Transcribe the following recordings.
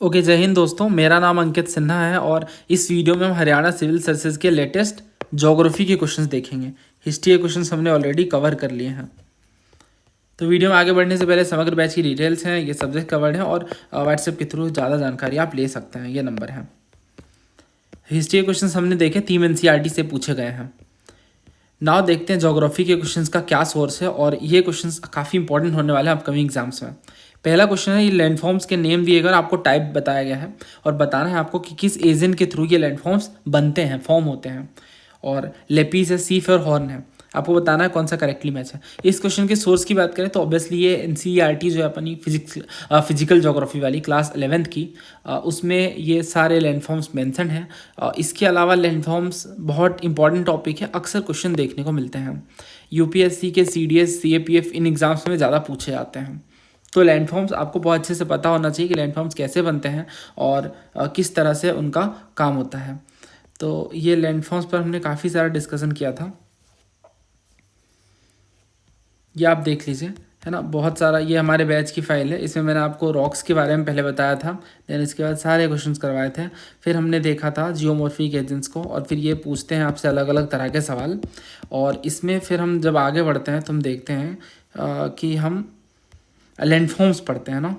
Okay, जय हिंद दोस्तों। मेरा नाम अंकित सिन्हा है और इस वीडियो में हम हरियाणा सिविल सर्विसेज के लेटेस्ट ज्योग्राफी के क्वेश्चंस देखेंगे। हिस्ट्री के क्वेश्चंस हमने ऑलरेडी कवर कर लिए हैं। तो वीडियो में आगे बढ़ने से पहले समग्र बैच की डिटेल्स हैं, ये सब्जेक्ट कवर्ड है और व्हाट्सएप के थ्रू ज़्यादा जानकारी आप ले सकते हैं। ये नंबर है। हिस्ट्री के क्वेश्चंस हमने देखे, थीम एनसीईआरटी से पूछे गए हैं। नाउ देखते हैं ज्योग्राफी के क्वेश्चंस का क्या सोर्स है और ये क्वेश्चंस काफ़ी इंपॉर्टेंट होने वाले हैं अपकमिंग एग्जाम्स में। पहला क्वेश्चन है, ये लैंडफॉर्म्स के नेम दिए गए और आपको टाइप बताया गया है और बताना है आपको कि किस एजेंट के थ्रू ये लैंडफॉर्म्स बनते हैं, फॉर्म होते हैं। और लेपीस है, सीफ और हॉर्न है। आपको बताना है कौन सा करेक्टली मैच है। इस क्वेश्चन के सोर्स की बात करें तो ऑब्वियसली ये एनसीईआरटी जो है अपनी फिजिकल ज्योग्राफी वाली क्लास 11th की, उसमें ये सारे लैंडफॉर्म्स मेंशन हैं। इसके अलावा लैंडफॉर्म्स बहुत इंपॉर्टेंट टॉपिक है, अक्सर क्वेश्चन देखने को मिलते हैं। यूपीएससी के सीडीएस सीएपीएफ इन एग्जाम्स में ज़्यादा पूछे जाते हैं। तो लैंडफॉर्म्स आपको बहुत अच्छे से पता होना चाहिए कि लैंडफॉर्म्स कैसे बनते हैं और किस तरह से उनका काम होता है। तो ये लैंडफॉर्म्स पर हमने काफ़ी सारा डिस्कशन किया था, ये आप देख लीजिए, है ना। बहुत सारा ये हमारे बैच की फाइल है, इसमें मैंने आपको रॉक्स के बारे में पहले बताया था, देन इसके बाद सारे क्वेश्चंस करवाए थे। फिर हमने देखा था जियोमॉर्फिक एजेंट्स को और फिर ये पूछते हैं आपसे अलग अलग तरह के सवाल। और इसमें फिर हम जब आगे बढ़ते हैं तो हम देखते हैं कि हम लैंडफॉर्म्स पढ़ते हैं ना।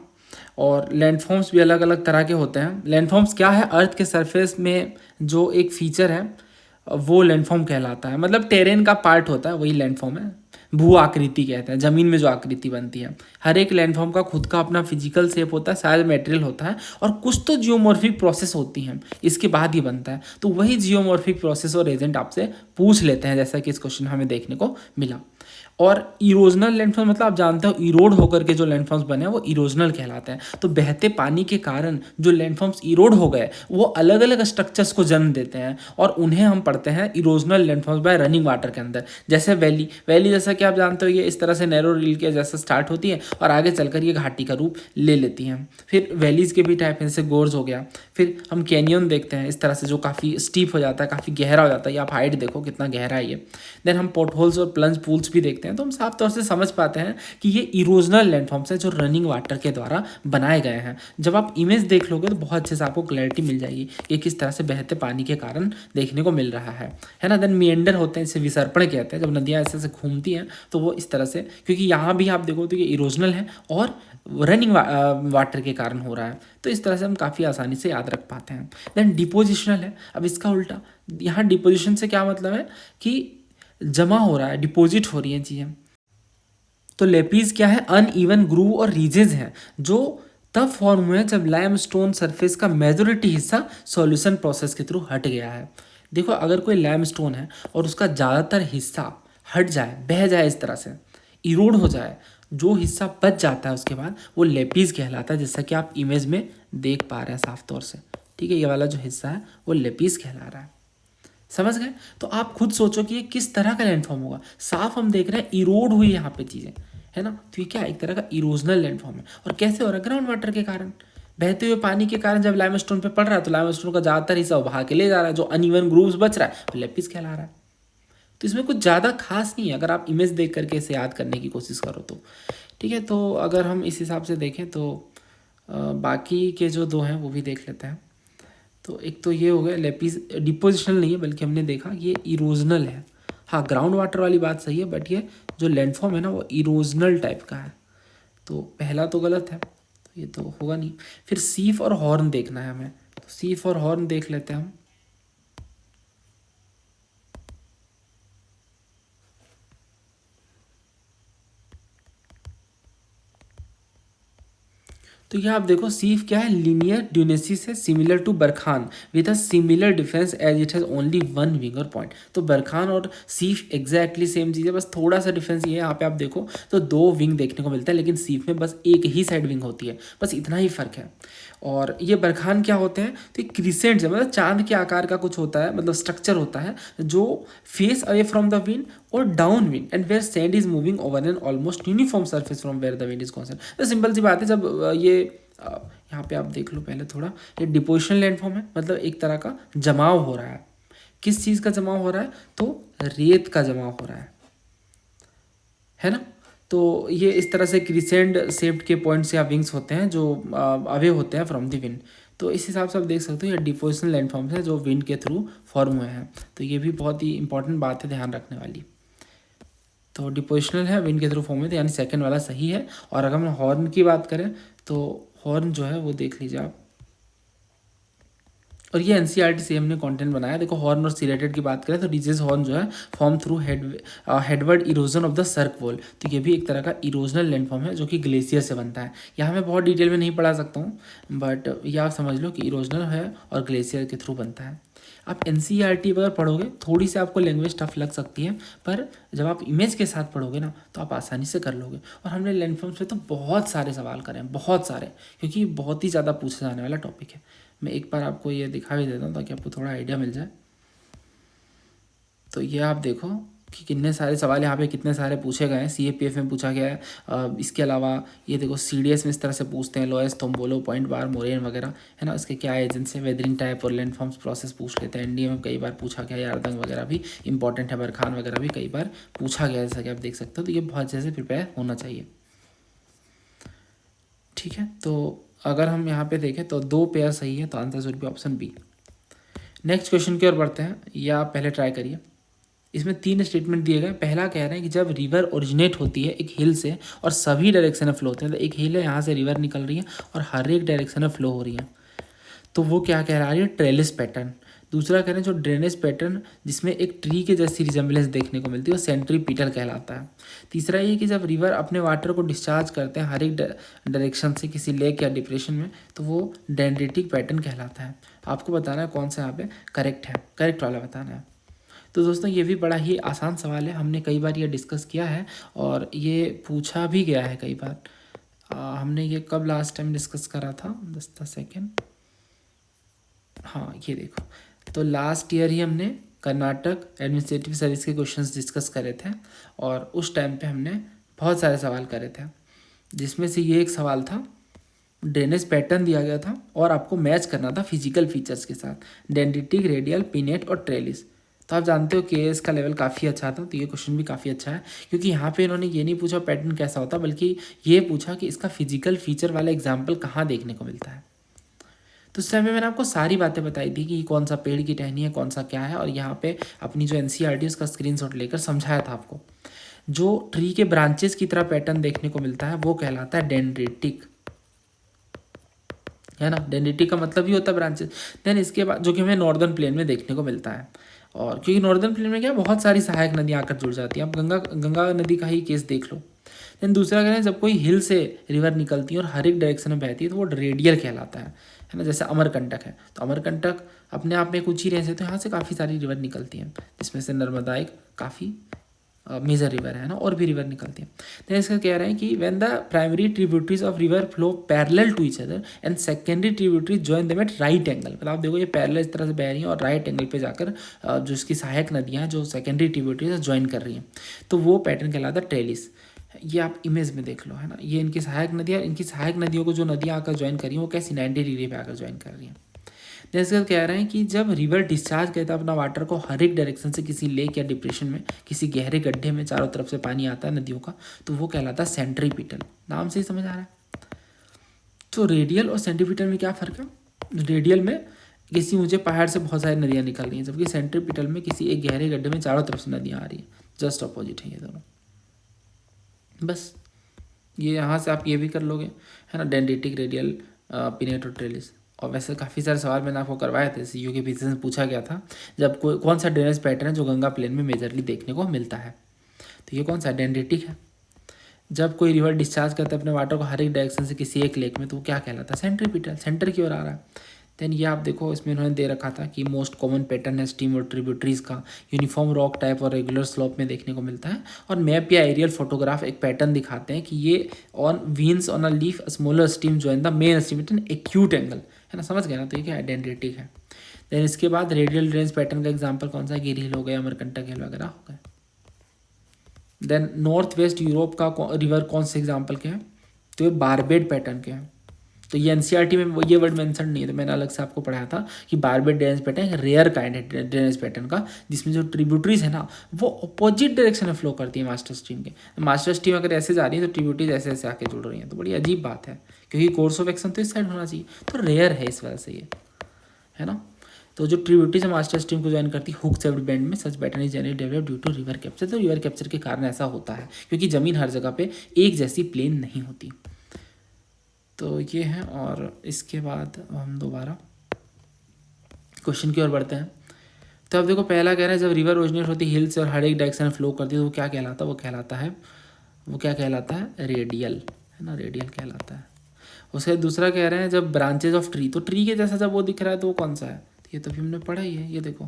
और लैंडफॉर्म्स भी अलग अलग तरह के होते हैं। लैंडफॉर्म्स क्या है, अर्थ के सरफेस में जो एक फीचर है वो लैंडफॉर्म कहलाता है। मतलब टेरेन का पार्ट होता है, वही लैंडफॉर्म है। भू आकृति कहते हैं, ज़मीन में जो आकृति बनती है। हर एक लैंडफॉर्म का खुद का अपना फिजिकल शेप होता है, शायद मटेरियल होता है और कुछ तो जियोमॉर्फिक प्रोसेस होती हैं, इसके बाद ही बनता है। तो वही जियोमॉर्फिक प्रोसेस और एजेंट आपसे पूछ लेते हैं, जैसा कि इस क्वेश्चन हमें देखने को मिला। और इरोजनल लैंडफॉर्म मतलब आप जानते हो इरोड होकर के जो लैंडफॉर्म्स बने हैं वो इरोजनल कहलाते हैं। तो बहते पानी के कारण जो लैंडफॉर्म्स इरोड हो गए वो अलग अलग स्ट्रक्चर्स को जन्म देते हैं और उन्हें हम पढ़ते हैं erosional landforms bye running water के अंदर। जैसे वैली जैसा कि आप जानते हो ये इस तरह से नैरो रील के जैसा स्टार्ट होती है और आगे चलकर ये घाटी का रूप ले लेती हैं। फिर वैलीज के भी टाइप हैं, जैसे गोर्ज हो गया। फिर हम कैनियन देखते हैं इस तरह से, जो काफ़ी स्टीप हो जाता है, काफ़ी गहरा हो जाता है। ये आप हाइट देखो कितना गहरा है ये। देन हम पोर्ट होल्स और प्लंज पूल्स भी देखते हैं, तो हम साफ तौर से समझ पाते हैं कि ये इरोजनल लैंडफॉर्म्स हैं जो रनिंग वाटर के द्वारा बनाए गए हैं। जब आप इमेज देख लोगे तो बहुत अच्छे से आपको क्लैरिटी मिल जाएगी कि किस तरह से बहते पानी के कारण देखने को मिल रहा है ना। देन मिएंडर होते हैं, इसे विसर्पण कहते हैं। जब नदियाँ ऐसे ऐसे घूमती हैं तो वो इस तरह से, क्योंकि यहाँ भी आप देखो तो ये इरोजनल है और रनिंग वाटर के कारण हो रहा है, तो इस तरह से हम काफ़ी आसानी से याद रख पाते हैं। देन डिपोजिशनल है। अब इसका उल्टा, यहाँ डिपोजिशन से क्या मतलब है कि जमा हो रहा है, डिपॉजिट हो रही हैं चीज़ें। तो लेपीज क्या है, अनइवन ग्रूव और रीजेज हैं जो तब फॉर्म हुए जब लाइमस्टोन सरफेस का मेजोरिटी हिस्सा सॉल्यूशन प्रोसेस के थ्रू हट गया है। देखो, अगर कोई लाइमस्टोन है और उसका ज़्यादातर हिस्सा हट जाए, बह जाए, इस तरह से इरोड हो जाए, जो हिस्सा बच जाता है उसके बाद वो लेपीज कहलाता है, जैसा कि आप इमेज में देख पा रहे हैं साफ तौर से। ठीक है, ये वाला जो हिस्सा है वो लेपीज कहला रहा है। समझ गए? तो आप खुद सोचो कि ये किस तरह का लैंडफॉर्म होगा। साफ हम देख रहे हैं इरोड हुई यहाँ पे चीज़ें, है ना। तो ये क्या, एक तरह का इरोजनल लैंडफॉर्म है। और कैसे हो रहा है, ग्राउंड वाटर के कारण, बहते हुए पानी के कारण। जब लाइमस्टोन पे पड़ रहा है तो लाइमस्टोन का ज़्यादातर हिस्सा बहा के ले जा रहा है, जो अनइवन ग्रूव्स बच रहा है वो लेपिस कहला रहा है। तो इसमें कुछ ज़्यादा खास नहीं है अगर आप इमेज देख करके इसे याद करने की कोशिश करो तो। ठीक है, तो अगर हम इस हिसाब से देखें तो बाकी के जो दो हैं वो भी देख लेते हैं। तो एक तो ये हो गया लेपिस, डिपोजिशनल नहीं है बल्कि हमने देखा ये इरोजनल है। हाँ, ग्राउंड वाटर वाली बात सही है, बट ये जो लैंडफॉर्म है ना वो इरोजनल टाइप का है। तो पहला तो गलत है, तो ये तो होगा नहीं। फिर सीफ और हॉर्न देखना है हमें, तो सीफ और हॉर्न देख लेते हैं हम। तो ये आप देखो, सीफ क्या है, लीनियर ड्यूनेसिस है, similar to barchan with a similar difference as it has only one wing और पॉइंट। तो बरखान और सीफ एग्जैक्टली सेम चीज़ है, बस थोड़ा सा डिफरेंस ये है, यहाँ पे आप देखो तो दो विंग देखने को मिलता है, लेकिन सीफ में बस एक ही साइड विंग होती है, बस इतना ही फर्क है। और ये बरखान क्या होते हैं, तो क्रिसेंट है, मतलब चांद के आकार का कुछ होता है, मतलब स्ट्रक्चर होता है जो face away from the wind और downwind and where sand is moving over an almost uniform surface from where the wind is constant. तो सिंपल सी बात है, जब ये यहाँ पे आप देख लो पहले थोड़ा, ये डिपोजिशनल लैंडफॉर्म है, मतलब एक तरह का जमाव हो रहा है। किस चीज़ का जमाव हो रहा है, तो रेत का जमाव हो रहा है ना। तो ये इस तरह से क्रिसेंट शेप्ड के पॉइंट्स या विंग्स होते हैं जो अवे होते हैं फ्रॉम द विंड। तो इस हिसाब से आप देख सकते हो ये डिपोजिशनल लैंडफॉर्म्स हैं जो विंड के थ्रू फॉर्म हुए हैं। तो ये भी बहुत ही इंपॉर्टेंट बात है ध्यान रखने वाली। तो डिपोजिशनल है, विंड के थ्रू फॉर्म हुए थे, यानी सेकंड वाला सही है। और अगर हम हॉर्न की बात करें तो हॉर्न जो है वो देख लीजिए आप, और ये एनसीईआरटी से हमने कंटेंट बनाया। देखो हॉर्न और सिलेटेड की बात करें तो डिजीज हॉर्न जो है form through headward erosion of the cirque wall. तो ये भी एक तरह का इरोजनल लैंडफॉर्म है जो कि ग्लेशियर से बनता है। यहाँ मैं बहुत डिटेल में नहीं पढ़ा सकता हूँ, बट ये आप समझ लो कि इरोजनल है और ग्लेशियर के थ्रू बनता है। आप एनसीईआरटी अगर पढ़ोगे थोड़ी सी आपको लैंग्वेज टफ लग सकती है, पर जब आप इमेज के साथ पढ़ोगे ना तो आप आसानी से कर लोगे। और हमने लैंडफॉर्म्स पे तो बहुत सारे सवाल करे हैं, बहुत सारे, क्योंकि बहुत ही ज़्यादा पूछा जाने वाला टॉपिक है। मैं एक बार आपको ये दिखा भी देता हूँ ताकि आपको थोड़ा आइडिया मिल जाए। तो ये आप देखो कि कितने सारे सवाल यहाँ पे कितने सारे पूछे गए हैं। सीएपीएफ में पूछा गया है। इसके अलावा ये देखो सीडीएस में इस तरह से पूछते हैं, लोएस तोम्बोलो, पॉइंट बार, मोरेन वगैरह, है ना। इसके क्या एजेंट्स हैं, वेदरिंग टाइप और लैंडफॉर्म्स प्रोसेस पूछ लेते हैं। एनडीए में कई बार पूछा गया, यारदंग वगैरह भी इंपॉर्टेंट है, बरखान वगैरह भी कई बार पूछा गया, जैसा कि आप देख सकते हो। तो ये बहुत अच्छे से प्रिपेयर होना चाहिए, ठीक है। तो अगर हम यहाँ पे देखें तो 2 पेयर सही है, तो answer should be option B. Next question की ओर बढ़ते हैं, या आप पहले ट्राई करिए। इसमें 3 स्टेटमेंट दिए गए। पहला कह रहे हैं कि जब रिवर ओरिजिनेट होती है एक हिल से और सभी डायरेक्शन में फ्लो होते हैं, तो एक हिल है, यहाँ से रिवर निकल रही है और हर एक डायरेक्शन में फ्लो हो रही है, तो वो क्या कह रही है, ट्रेलिस पैटर्न। दूसरा कह रहे हैं जो ड्रेनेज पैटर्न जिसमें एक ट्री के जैसी रिजेंबलेंस देखने को मिलती है वो सेंट्रीपिटल कहलाता है। तीसरा ये कि जब रिवर अपने वाटर को डिस्चार्ज करते हैं हर एक डायरेक्शन से किसी लेक या डिप्रेशन में, तो वो डेंड्रेटिक पैटर्न कहलाता है। आपको बताना है कौन सा यहाँ पे करेक्ट है, करेक्ट वाला बताना है। तो दोस्तों ये भी बड़ा ही आसान सवाल है, हमने कई बार ये डिस्कस किया है और ये पूछा भी गया है कई बार। हमने ये कब लास्ट टाइम डिस्कस करा था, 10 सेकेंड, हाँ ये देखो। तो लास्ट ईयर ही हमने कर्नाटक एडमिनिस्ट्रेटिव सर्विस के क्वेश्चंस डिस्कस करे थे और उस टाइम पे हमने बहुत सारे सवाल करे थे, जिसमें से ये एक सवाल था, ड्रेनेज पैटर्न दिया गया था और आपको मैच करना था फिजिकल फीचर्स के साथ, डेंड्रिटिक, रेडियल, पिनेट और ट्रेलिस। तो आप जानते हो कि इसका लेवल काफ़ी अच्छा था, तो ये क्वेश्चन भी काफ़ी अच्छा है, क्योंकि यहाँ पे इन्होंने ये नहीं पूछा पैटर्न कैसा होता, बल्कि ये पूछा कि इसका फिजिकल फीचर वाला एग्जाम्पल कहाँ देखने को मिलता है। तो उस टाइम में मैंने आपको सारी बातें बताई थी कि कौन सा पेड़ की टहनी है, कौन सा क्या है, और यहाँ पे अपनी जो एनसीईआरटी उसका स्क्रीनशॉट लेकर समझाया था आपको। जो ट्री के ब्रांचेस की तरह पैटर्न देखने को मिलता है वो कहलाता है डेंड्रिटिक, है ना। डेंड्रिटिक का मतलब ही होता है ब्रांचेस। देन इसके बाद जो कि हमें नॉर्दर्न प्लेन में देखने को मिलता है, और क्योंकि नॉर्दर्न प्लेन में क्या बहुत सारी सहायक नदियाँ आकर जुड़ जाती हैं। आप गंगा नदी का ही केस देख लो। देन दूसरा कह रहे हैं जब कोई हिल से रिवर निकलती है और हर एक डायरेक्शन में बहती है तो वो रेडियल कहलाता है ना। जैसे अमरकंटक है, तो अमरकंटक अपने आप में एक ऊंची रेंज है, तो यहाँ से काफ़ी सारी रिवर निकलती हैं, जिसमें से नर्मदा एक काफ़ी मेजर रिवर है ना, और भी रिवर निकलती हैं। देन इसका कह रहे हैं कि when the primary tributaries of river flow parallel to each other and secondary tributaries join them at right angle. मतलब आप देखो ये पैरेलल इस तरह से बह रही हैं और राइट एंगल पे जाकर जो इसकी सहायक नदियाँ हैं जो सेकेंडरी ट्रिब्यूटरीज ज्वाइन कर रही हैं, तो वो पैटर्न कहलाता है ट्रेलिस। ये आप इमेज में देख लो, है ना। ये इनकी सहायक नदियाँ, इनकी सहायक नदियों को जो नदियाँ आकर ज्वाइन कर रही हैं वो कैसी 90 डिग्री पे आकर ज्वाइन कर रही हैं। जैसे कह रहे हैं कि जब रिवर डिस्चार्ज करता है अपना वाटर को हर एक डायरेक्शन से किसी लेक या डिप्रेशन में, किसी गहरे गड्ढे में चारों तरफ से पानी आता है नदियों का, तो वो कहलाता है सेंट्रीपिटल। नाम से ही समझ आ रहा है। तो रेडियल और सेंट्रीपिटल में क्या फ़र्क है? रेडियल में किसी ऊंचे पहाड़ से बहुत सारी नदियाँ निकल रही हैं, जबकि सेंट्रीपिटल में किसी एक गहरे गड्ढे में चारों तरफ से नदियाँ आ रही हैं। जस्ट अपोजिट है ये दोनों। बस ये यहाँ से आप ये भी कर लोगे, है ना, डेंड्रिटिक, रेडियल, पिनेट और ट्रेलिस। और वैसे काफ़ी सारे सवाल मैंने आपको करवाए थे, सीयू के पीछे से पूछा गया था जब कोई कौन सा ड्रेनेज पैटर्न है जो गंगा प्लेन में मेजरली देखने को मिलता है, तो ये कौन सा डेंड्रिटिक है। जब कोई रिवर डिस्चार्ज करता है अपने वाटर को हर एक डायरेक्शन से किसी एक लेक में, तो वो क्या कहलाता है, सेंट्रीपिटल, सेंटर की ओर आ रहा है। देन ये आप देखो इसमें इन्होंने दे रखा था कि मोस्ट कॉमन पैटर्न है स्ट्रीम और ट्रिब्यूटरीज का, यूनिफॉर्म रॉक टाइप और रेगुलर स्लोप में देखने को मिलता है। और मैप या एरियल फोटोग्राफ एक पैटर्न दिखाते हैं कि ये on veins on a leaf smaller stream join the main stream at an acute angle, है ना, समझ गया ना। तो ये क्या आइडेंटिटी है। देन इसके बाद रेडियल ड्रेनेज पैटर्न का एग्जाम्पल कौन सा, गिर हिल हो गया, अमरकंटक हिल वगैरह हो गए। देन नॉर्थ वेस्ट यूरोप का रिवर कौन से एग्जाम्पल के हैं, तो ये बारबेड पैटर्न के हैं। तो ये एनसीईआरटी में ये वर्ड मेंशन नहीं है, तो मैंने अलग से आपको पढ़ाया था कि बारबेट ड्रेनेज पैटर्न एक रेयर काइंड है ड्रेनेज पैटर्न का, जिसमें जो ट्रिब्यूटरीज है ना वो अपोजिट डायरेक्शन में फ्लो करती है मास्टर स्ट्रीम के। मास्टर स्ट्रीम अगर ऐसे जा रही है तो ट्रिब्यूटरीज ऐसे ऐसे आके जुड़ रही हैं, तो बड़ी अजीब बात है, क्योंकि कोर्स ऑफ एक्शन तो इस साइड होना चाहिए, तो रेयर है इस वजह से ये, है ना। तो जो ट्रिब्यूटरीज मास्टर स्ट्रीम को ज्वाइन करती है हुक सेप्ड बैंड में, such pattern is generally develop due to river capture. तो रिवर कैप्चर के कारण ऐसा होता है, क्योंकि जमीन हर जगह पे एक जैसी प्लेन नहीं होती। तो ये है, और इसके बाद हम दोबारा क्वेश्चन की ओर बढ़ते हैं। तो अब देखो पहला कह रहा है जब रिवर ओरिजिनेट होती है हिल से और हर एक डायरेक्शन में फ्लो करती है तो वो क्या कहलाता है, वो क्या कहलाता है रेडियल, है ना, रेडियल कहलाता है। उसके दूसरा कह रहे हैं जब ब्रांचेज ऑफ ट्री, तो ट्री के जैसा जब वो दिख रहा है तो वो कौन सा है, ये तो भी हमने पढ़ा ही है, ये देखो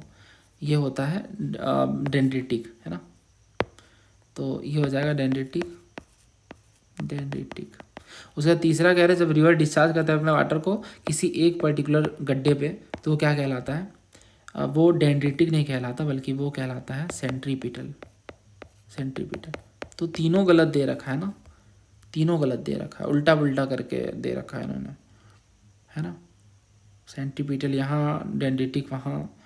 ये होता है डेंड्रिटिक, है ना, तो ये हो जाएगा डेंड्रिटिक। उसका तीसरा कह रहे हैं जब रिवर डिस्चार्ज करता है अपने वाटर को किसी एक पर्टिकुलर गड्ढे पे तो वो क्या कहलाता है, वो डेंड्रिटिक नहीं कहलाता बल्कि वो कहलाता है सेंट्रीपिटल। तो तीनों गलत दे रखा है ना, तीनों गलत दे रखा है, उल्टा पुल्टा करके दे रखा है इन्होंने, है ना, सेंट्रीपिटल यहाँ डेंड्रिटिक वहाँ,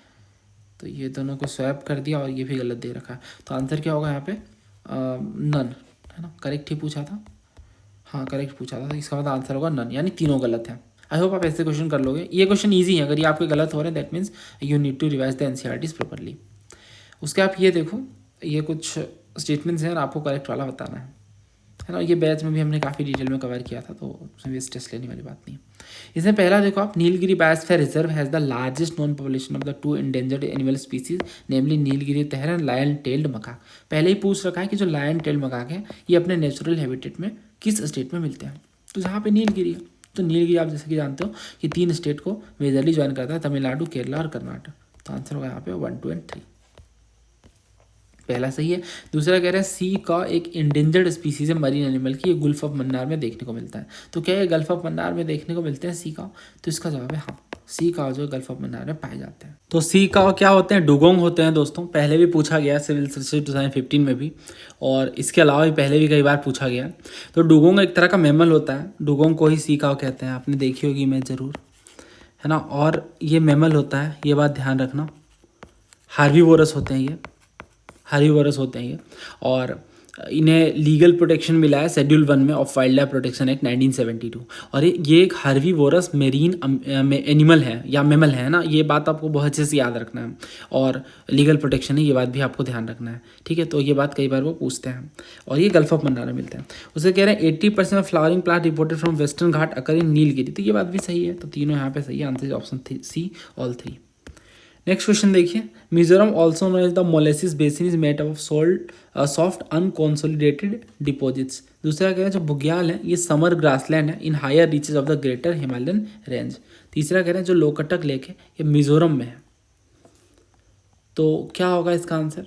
तो ये दोनों को स्वैप कर दिया और ये भी गलत दे रखा है। तो आंसर क्या होगा यहाँ पे, नन, है ना, करेक्ट ही पूछा था, हाँ करेक्ट पूछा था, तो इसका मतलब आंसर होगा नन, यानी तीनों गलत है। आई होप आप ऐसे क्वेश्चन कर लोगे, ये क्वेश्चन ईजी है, अगर ये आपके गलत हो रहे हैं that means you need to revise the NCERTs properly. उसके आप ये देखो, ये कुछ स्टेटमेंट्स हैं और आपको करेक्ट वाला बताना है ना। ये बैच में भी हमने काफ़ी डिटेल में कवर किया था, तो उसमें भी स्ट्रेस लेने वाली बात नहीं है। इसमें पहला देखो आप, Nilgiri biosphere reserve has the largest known population of the 2 endangered animal species namely Nilgiri tahr and lion tailed macaque. पहले ही पूछ रखा है कि जो लायन टेल्ड मकाक है ये अपने नेचुरल हैबिटेट में किस स्टेट में मिलते हैं, तो जहाँ पे नीलगिरी है, तो नीलगिरी आप जैसे कि जानते हो कि 3 स्टेट को मेजरली ज्वाइन करता है, तमिलनाडु, केरला और कर्नाटक। तो आंसर होगा यहाँ पे 1, 2 और 3, पहला सही है। दूसरा कह रहा है सी का एक इंडेंजर्ड स्पीसीज है मरीन एनिमल की, ये गल्फ ऑफ मन्नार में देखने को मिलता है। तो क्या ये गल्फ ऑफ मन्नार में देखने को मिलते हैं सी का, तो इसका जवाब है हाँ, सी का जो गल्फ ऑफ मन्नार में पाए जाते हैं। तो सी का क्या होते हैं, डुगोंग होते हैं दोस्तों, पहले भी पूछा गया सिविल सर्विस 2015 में भी, और इसके अलावा भी पहले भी कई बार पूछा गया। तो डुगोंग एक तरह का मैमल होता है, डुगोंग को ही सी का कहते हैं, आपने देखी होगी इमेज ज़रूर, है ना, और ये मैमल होता है, ये बात ध्यान रखना, हार्बीवोरस होते हैं ये, हार्बीवोरस होते हैं ये, और इन्हें लीगल प्रोटेक्शन मिला है शेड्यूल 1 में of wild life protection act 1972, और ये एक हार्बीवोरस मेरीन एनिमल है या मैमल है ना, ये बात आपको बहुत अच्छे से याद रखना है, और लीगल प्रोटेक्शन है ये बात भी आपको ध्यान रखना है, ठीक है। तो ये बात कई बार वो पूछते हैं, और ये गल्फ ऑफ मन्नार में मिलते हैं। उसे कह रहे हैं 80% of flowering plant reported from Western Ghat occur in Nilgiri, तो ये बात भी सही है, तो तीनों यहाँ पे सही है, answer option C all 3। Next question देखिए, Mizoram also known as the molasses basin is made of soft unconsolidated deposits. दूसरा कह रहे हैं जो बुग्याल है ये समर ग्रासलैंड है in higher reaches of the greater Himalayan range. तीसरा कह रहे हैं जो लोकटक लेक है ये मिजोरम में है। तो क्या होगा इसका आंसर,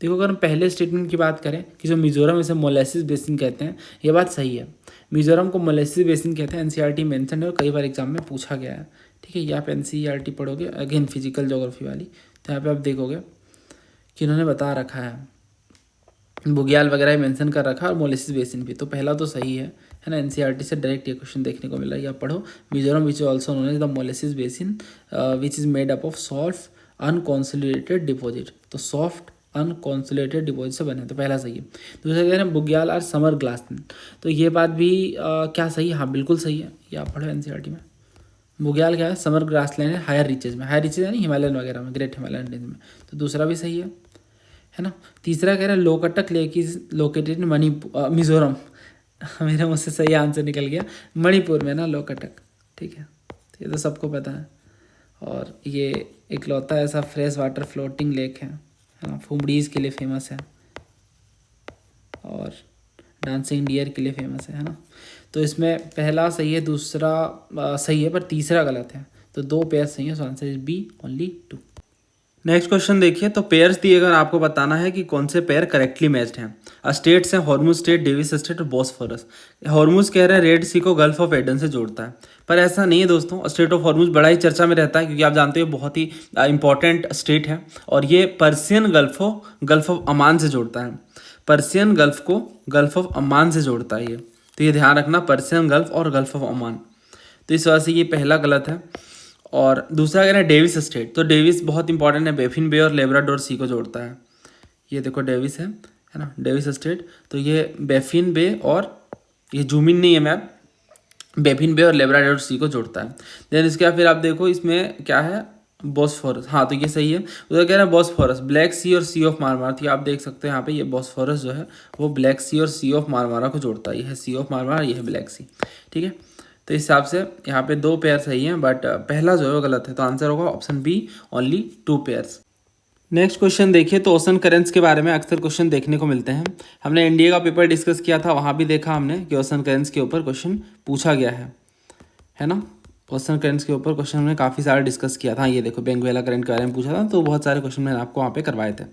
देखो अगर हम पहले स्टेटमेंट की बात करें कि जो मिजोरम इसे मोलेसिस बेसिन कहते हैं, ये बात सही है, मिजोरम को मोलेसिस बेसिन कहते हैं, एनसीईआरटी मेंशन है और कई बार एग्जाम में पूछा गया है, ठीक है। ये आप एनसीईआरटी पढ़ोगे अगेन फिजिकल ज्योग्राफी वाली, तो यहाँ पे आप देखोगे कि इन्होंने बता रखा है, बुग्याल वगैरह मेंशन कर रखा है और मोलेसिस बेसिन भी, तो पहला तो सही है ना, एनसीईआरटी से डायरेक्ट ये क्वेश्चन देखने को मिला, या पढ़ो Mizoram which is also known as the molasses basin which is made up of soft unconsolidated deposit, तो सॉफ्ट अनकॉन्सोलिडेटेड डिपॉजिट से बने, तो पहला सही है। दूसरा कह रहे हैं बुग्याल आर समर ग्रासलैंड, तो ये बात भी क्या सही है, हाँ बिल्कुल सही है, ये आप पढ़ो एनसीईआरटी में। बुग्याल क्या है, समर ग्रासलैंड है हायर रीचेज में, हायर रीचेज यानी हिमालयन वगैरह में, ग्रेट हिमालयन रेंज में, तो दूसरा भी सही है ना। तीसरा कह रहा है Loktak lake is located in Mizoram, मेरे मुझसे सही आंसर निकल गया, मणिपुर में ना लोकटक, ठीक है, तो ये तो सबको पता है, और ये इकलौता ऐसा फ्रेश वाटर फ्लोटिंग लेक है ना, फुमडीज के लिए फेमस है और डांसिंग डियर के लिए फेमस है ना। तो इसमें पहला सही है, दूसरा सही है, पर तीसरा गलत है, तो 2 पेयर सही है, so answer is B only 2। Next question देखिए, तो पेयर्स दिए अगर आपको बताना है कि कौन से पेयर करेक्टली मैच्ड हैं। स्टेट्स हैं हॉर्मुज स्टेट, डेविस स्टेट और बॉस्फोरस। हॉर्मुज कह रहे हैं रेड सी को गल्फ ऑफ एडन से जोड़ता है, पर ऐसा नहीं है दोस्तों, स्टेट ऑफ हॉर्मुज बड़ा ही चर्चा में रहता है, क्योंकि आप जानते हो बहुत ही इंपॉर्टेंट स्टेट है, और ये पर्सियन गल्फ ऑफ अमान से जोड़ता है, पर्सियन गल्फ को गल्फ ऑफ अमान से जोड़ता है ये, तो ये ध्यान रखना, पर्सियन गल्फ और गल्फ ऑफ अमान। तो इस वजह से ये पहला गलत है। और दूसरा कह रहे हैं डेविस स्टेट, तो डेविस बहुत इंपॉर्टेंट है, बेफिन बे और लेब्राडोर सी को जोड़ता है। ये देखो डेविस है ना, डेविस स्टेट, तो ये बेफिन बे और ये जूमिन नहीं है मैप, बेफिन बे और लेब्राडोर सी को जोड़ता है। देन इसके बाद फिर आप देखो इसमें क्या है, बॉस्फोरस, हाँ तो ये सही है। उधर कह रहा है बॉस्फोरस, ब्लैक सी और सी ऑफ मारमारा, तो आप देख सकते हैं यहाँ पे ये बॉस्फोरस जो है वो ब्लैक सी और सी ऑफ मारमारा को जोड़ता है। ये है सी ऑफ मारमारा, ये है ब्लैक सी, ठीक है। तो इस हिसाब से यहाँ पे 2 पेयर सही हैं, बट पहला जो है वो गलत है, तो आंसर होगा option B, only 2 pairs. Next question देखिए, तो ओशन करेंट्स के बारे में अक्सर क्वेश्चन देखने को मिलते हैं। हमने इंडिया का पेपर डिस्कस किया था, वहाँ भी देखा हमने कि ओशन करेंट्स के ऊपर क्वेश्चन पूछा गया है ना। ओशन करेंट्स के ऊपर क्वेश्चन हमने काफ़ी सारा डिस्कस किया था। ये देखो बेंगुएला करंट के बारे में पूछा था, तो बहुत सारे क्वेश्चन मैंने आपको वहाँ पे करवाए थे,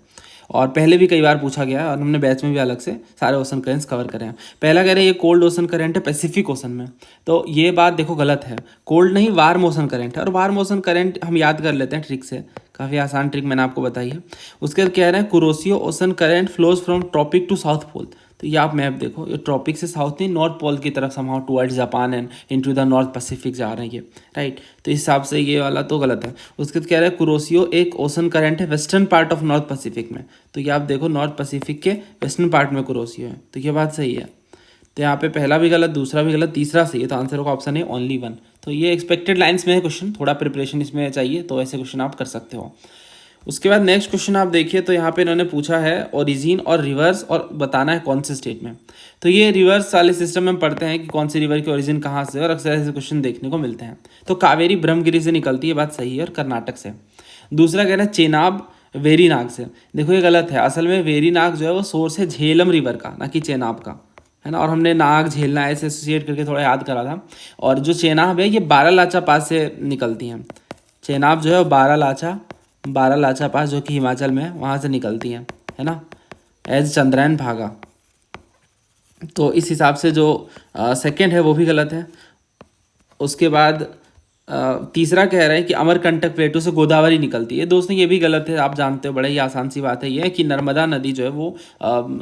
और पहले भी कई बार पूछा गया है, और हमने बैच में भी अलग से सारे ओशन करेंट्स कवर करे हैं। पहला कह रहे हैं ये कोल्ड ओशन करंट है पैसिफिक ओशन में, तो ये बात देखो गलत है, कोल्ड नहीं वार्म ओशन करंट है। और वार्म ओशन करंट हम याद कर लेते हैं ट्रिक से, काफ़ी आसान ट्रिक मैंने आपको बताई है। उसके बाद कह रहे हैं Kuroshio ocean current flows from tropic to south pole, तो ये आप मैप देखो, ये ट्रॉपिक से साउथ नहीं, नॉर्थ पोल की तरफ somehow towards Japan and into the north Pacific जा रहे हैं ये, राइट। तो इस हिसाब से ये वाला तो गलत है। उसके बाद कह रहे हैं कुरोसियो एक ओशन करंट है western part of north Pacific में, तो ये आप देखो नॉर्थ पैसिफिक के वेस्टर्न पार्ट में कुरोसियो है, तो ये बात सही है। तो यहाँ पे पहला भी गलत, दूसरा भी गलत, तीसरा सही है, तो आंसर होगा ऑप्शन है ओनली 1। तो ये एक्सपेक्टेड लाइन्स में है क्वेश्चन, थोड़ा प्रिपरेशन इसमें चाहिए, तो ऐसे क्वेश्चन आप कर सकते हो। उसके बाद नेक्स्ट क्वेश्चन आप देखिए, तो यहाँ पे इन्होंने पूछा है ओरिजिन और रिवर्स और बताना है कौन से स्टेट में। तो ये रिवर्स वाले सिस्टम में हम पढ़ते हैं कि कौन सी रिवर की ओरिजिन कहाँ से, और अक्सर ऐसे क्वेश्चन देखने को मिलते हैं। तो कावेरी ब्रह्मगिरी से निकलती है, बात सही है, और कर्नाटक से। दूसरा कह रहा है चेनाब वेरीनाग से, देखो ये गलत है, असल में वेरीनाग जो है वो सोर्स है झेलम रिवर का, ना कि चेनाब का, है ना। और हमने नाग झेलना ऐसे एसोसिएट करके थोड़ा याद करा था। और जो चेनाब है ये बारालाचा पास से निकलती हैं, चेनाब जो है वो बारालाचा पास जो कि हिमाचल में है, वहाँ से निकलती हैं, है ना, एज चंद्रायन भागा। तो इस हिसाब से जो सेकंड है वो भी गलत है। उसके बाद तीसरा कह रहे हैं कि अमरकंटक प्लेटो से गोदावरी निकलती है, दोस्तों ये भी गलत है, आप जानते हो, बड़े ही आसान सी बात है ये कि नर्मदा नदी जो है वो